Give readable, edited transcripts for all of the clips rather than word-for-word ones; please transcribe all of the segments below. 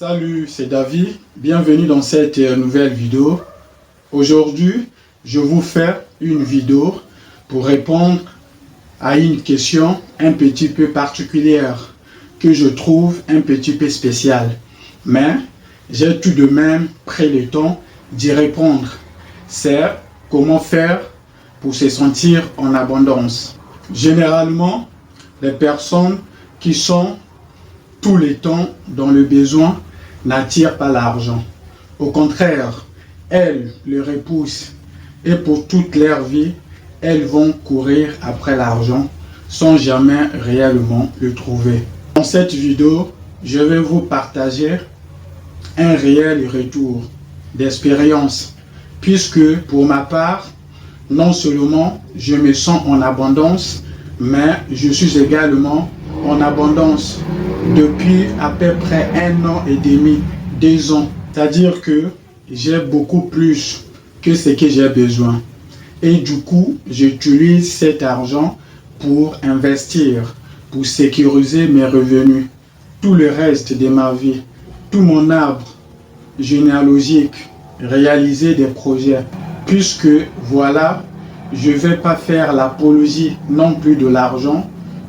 Salut, c'est David. Bienvenue dans cette nouvelle vidéo. Aujourd'hui, je vous fais une vidéo pour répondre à une question un petit peu particulière que je trouve un petit peu spéciale. Mais j'ai tout de même pris le temps d'y répondre. C'est comment faire pour se sentir en abondance. Généralement, les personnes qui sont tout le temps dans le besoin n'attirent pas l'argent. Au contraire, elles le repoussent et pour toute leur vie, elles vont courir après l'argent sans jamais réellement le trouver. Dans cette vidéo, je vais vous partager un réel retour d'expérience puisque pour ma part, non seulement je me sens en abondance, mais je suis également en abondance depuis à peu près 1 an et demi, 2 ans. C'est-à-dire que j'ai beaucoup plus que ce que j'ai besoin. Et du coup, j'utilise cet argent pour investir, pour sécuriser mes revenus. Tout le reste de ma vie, tout mon arbre généalogique, réaliser des projets. Puisque voilà, je ne vais pas faire l'apologie non plus de l'argent.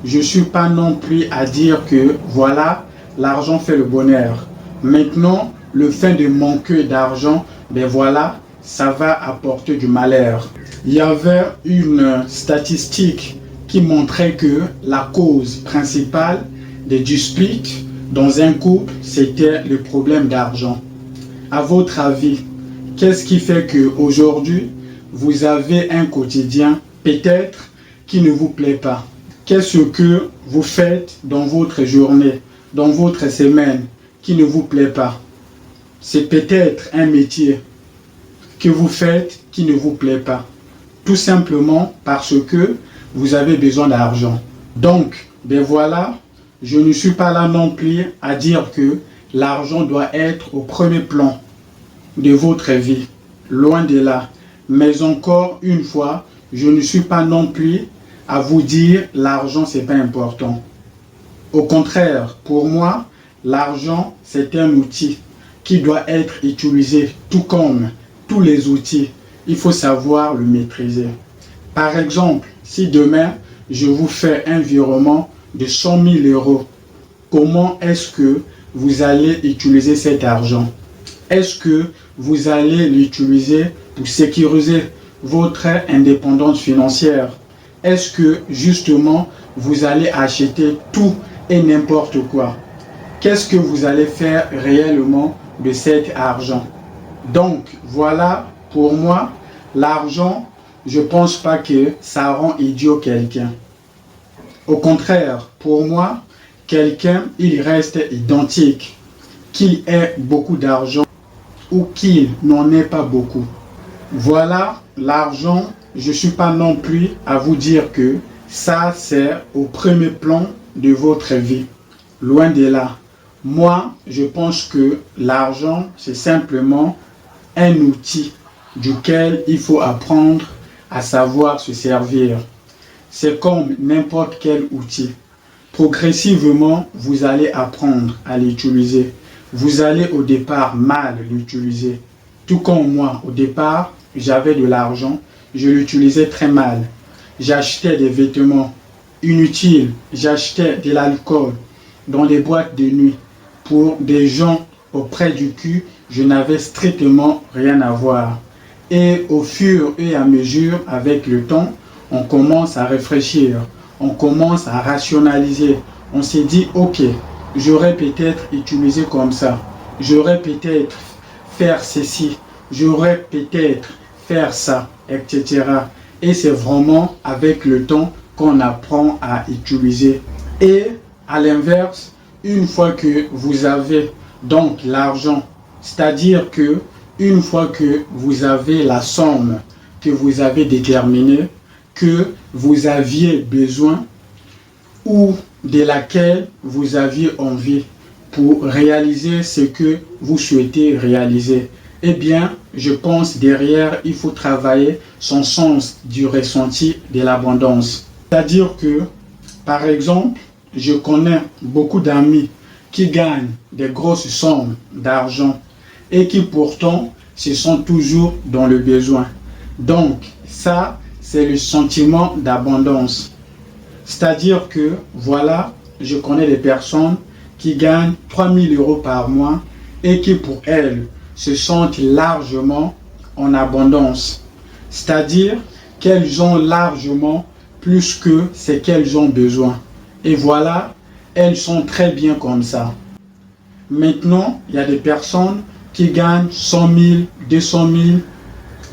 Je ne suis pas non plus à dire que voilà, l'argent fait le bonheur. Maintenant, le fait de manquer d'argent, ben voilà, ça va apporter du malheur. Il y avait une statistique qui montrait que la cause principale des disputes dans un couple, c'était le problème d'argent. À votre avis, qu'est-ce qui fait qu'aujourd'hui, vous avez un quotidien peut-être qui ne vous plaît pas? Qu'est-ce que vous faites dans votre journée, dans votre semaine qui ne vous plaît pas? C'est peut-être un métier que vous faites qui ne vous plaît pas. Tout simplement parce que vous avez besoin d'argent. Donc, ben voilà, je ne suis pas là non plus à dire que l'argent doit être au premier plan de votre vie. Loin de là. Mais encore une fois, je ne suis pas non plus à vous dire l'argent c'est pas important. Au contraire, pour moi, l'argent c'est un outil qui doit être utilisé tout comme tous les outils. Il faut savoir le maîtriser. Par exemple, si demain je vous fais un virement de 100 000 euros, comment est-ce que vous allez utiliser cet argent? Est-ce que vous allez l'utiliser pour sécuriser votre indépendance financière? Est-ce que justement vous allez acheter tout et n'importe quoi? Qu'est-ce que vous allez faire réellement de cet argent? Donc voilà, pour moi, l'argent, je ne pense pas que ça rend idiot quelqu'un. Au contraire, pour moi, quelqu'un, il reste identique, qu'il ait beaucoup d'argent ou qu'il n'en ait pas beaucoup. Voilà, l'argent, je ne suis pas non plus à vous dire que ça c'est au premier plan de votre vie. Loin de là. Moi, je pense que l'argent, c'est simplement un outil duquel il faut apprendre à savoir se servir. C'est comme n'importe quel outil. Progressivement, vous allez apprendre à l'utiliser. Vous allez au départ mal l'utiliser. Tout comme moi, au départ, j'avais de l'argent, je l'utilisais très mal. J'achetais des vêtements inutiles, j'achetais de l'alcool dans les boîtes de nuit. Pour des gens auprès du cul, je n'avais strictement rien à voir. Et au fur et à mesure, avec le temps, on commence à réfléchir, on commence à rationaliser. On s'est dit, ok, j'aurais peut-être utilisé comme ça, j'aurais peut-être faire ceci, j'aurais peut-être faire ça, etc. Et c'est vraiment avec le temps qu'on apprend à utiliser. Et à l'inverse, une fois que vous avez donc l'argent, c'est-à-dire que une fois que vous avez la somme que vous avez déterminée, que vous aviez besoin ou de laquelle vous aviez envie pour réaliser ce que vous souhaitez réaliser, eh bien, je pense derrière, il faut travailler son sens du ressenti de l'abondance. C'est-à-dire que, par exemple, je connais beaucoup d'amis qui gagnent des grosses sommes d'argent et qui pourtant se sont toujours dans le besoin. Donc, ça, c'est le sentiment d'abondance. C'est-à-dire que, voilà, je connais des personnes qui gagnent 3000 euros par mois et qui, pour elles, se sentent largement en abondance. C'est-à-dire qu'elles ont largement plus que ce qu'elles ont besoin. Et voilà, elles sont très bien comme ça. Maintenant, il y a des personnes qui gagnent 100 000, 200 000,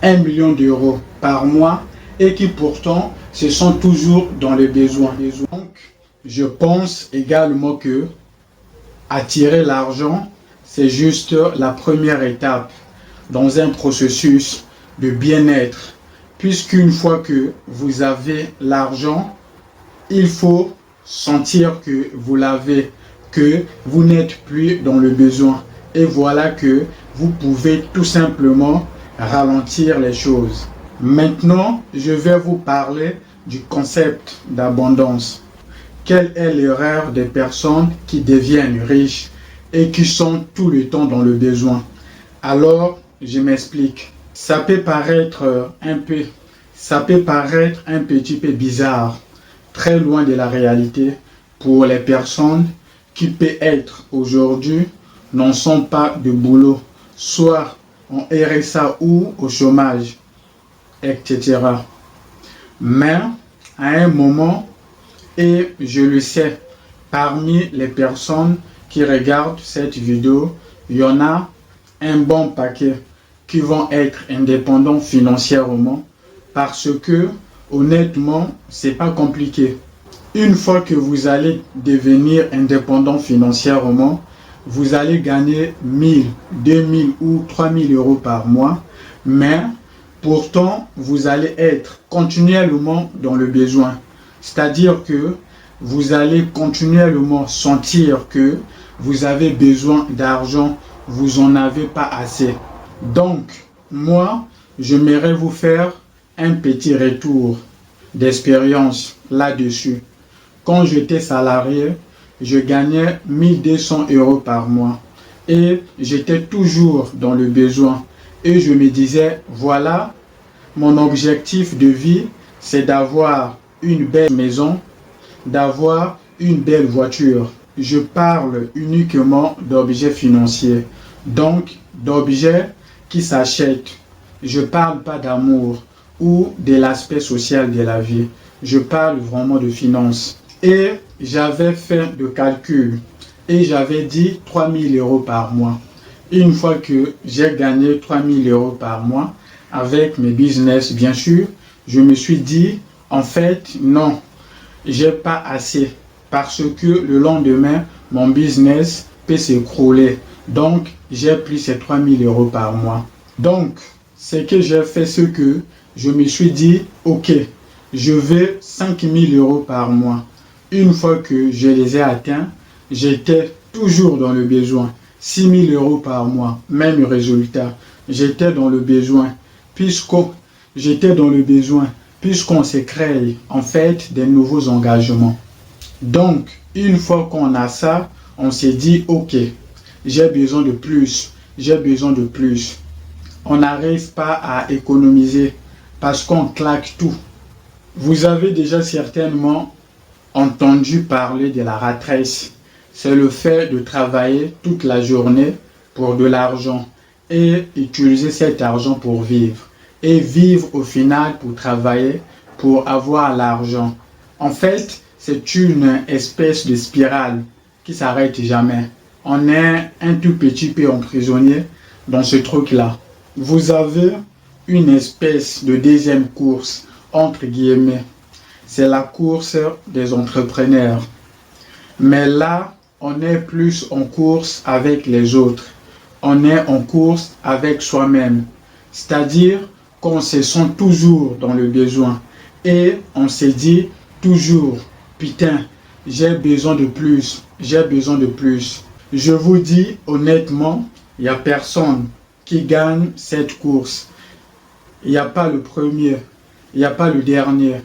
1 million d'euros par mois et qui pourtant se sont toujours dans les besoins. Donc, je pense également que attirer l'argent, c'est juste la première étape dans un processus de bien-être. Puisqu'une fois que vous avez l'argent, il faut sentir que vous l'avez, que vous n'êtes plus dans le besoin. Et voilà que vous pouvez tout simplement ralentir les choses. Maintenant, je vais vous parler du concept d'abondance. Quelle est l'erreur des personnes qui deviennent riches et qui sont tout le temps dans le besoin? Alors, je m'explique. Ça peut paraître un petit peu bizarre, très loin de la réalité pour les personnes qui peut-être aujourd'hui n'en sont pas de boulot, soit en RSA ou au chômage, etc. Mais à un moment, et je le sais, parmi les personnes qui regardent cette vidéo, il y en a un bon paquet qui vont être indépendants financièrement parce que, honnêtement, c'est pas compliqué. Une fois que vous allez devenir indépendant financièrement, vous allez gagner 1000, 2000 ou 3000 euros par mois, mais pourtant, vous allez être continuellement dans le besoin. C'est-à-dire que vous allez continuellement sentir que vous avez besoin d'argent, vous n'en avez pas assez. Donc, moi, j'aimerais vous faire un petit retour d'expérience là-dessus. Quand j'étais salarié, je gagnais 1200 euros par mois et j'étais toujours dans le besoin. Et je me disais, voilà, mon objectif de vie, c'est d'avoir une belle maison, d'avoir une belle voiture. Je parle uniquement d'objets financiers, donc d'objets qui s'achètent. Je ne parle pas d'amour ou de l'aspect social de la vie. Je parle vraiment de finances. Et j'avais fait le calcul et j'avais dit 3000 euros par mois. Une fois que j'ai gagné 3000 euros par mois avec mes business, bien sûr, je me suis dit, en fait, non, j'ai pas assez parce que le lendemain, mon business peut s'écrouler. Donc, j'ai pris ces 3000 euros par mois. Donc, ce que j'ai fait, c'est que je me suis dit, ok, je veux 5000 euros par mois. Une fois que je les ai atteints, j'étais toujours dans le besoin. 6000 euros par mois, même résultat. J'étais dans le besoin. Puisqu'on se crée en fait des nouveaux engagements. Donc, une fois qu'on a ça, on s'est dit, ok, j'ai besoin de plus, j'ai besoin de plus. On n'arrive pas à économiser parce qu'on claque tout. Vous avez déjà certainement entendu parler de la rat race. C'est le fait de travailler toute la journée pour de l'argent et utiliser cet argent pour vivre. Et vivre au final pour travailler, pour avoir l'argent. En fait, c'est une espèce de spirale qui ne s'arrête jamais. On est un tout petit peu emprisonné dans ce truc-là. Vous avez une espèce de deuxième course, entre guillemets. C'est la course des entrepreneurs. Mais là, on est plus en course avec les autres. On est en course avec soi-même. C'est-à-dire qu'on se sent toujours dans le besoin. Et on se dit toujours, putain, j'ai besoin de plus, j'ai besoin de plus. Je vous dis honnêtement, il n'y a personne qui gagne cette course. Il n'y a pas le premier, il n'y a pas le dernier,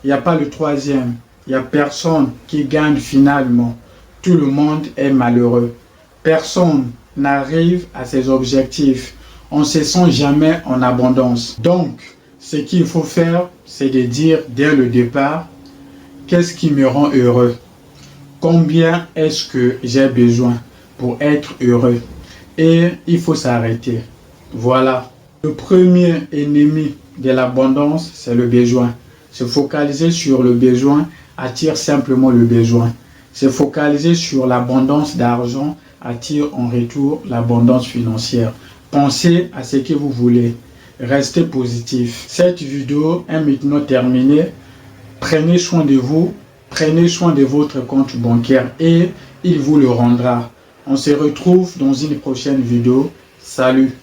il n'y a pas le troisième. Il n'y a personne qui gagne finalement. tout le monde est malheureux. Personne n'arrive à ses objectifs. On ne se sent jamais en abondance. Donc, ce qu'il faut faire, c'est de dire dès le départ, qu'est-ce qui me rend heureux? Combien est-ce que j'ai besoin pour être heureux? Et il faut s'arrêter. Voilà. Le premier ennemi de l'abondance, c'est le besoin. Se focaliser sur le besoin attire simplement le besoin. Se focaliser sur l'abondance d'argent attire en retour l'abondance financière. Pensez à ce que vous voulez. Restez positif. Cette vidéo est maintenant terminée. Prenez soin de vous. Prenez soin de votre compte bancaire et il vous le rendra. On se retrouve dans une prochaine vidéo. Salut!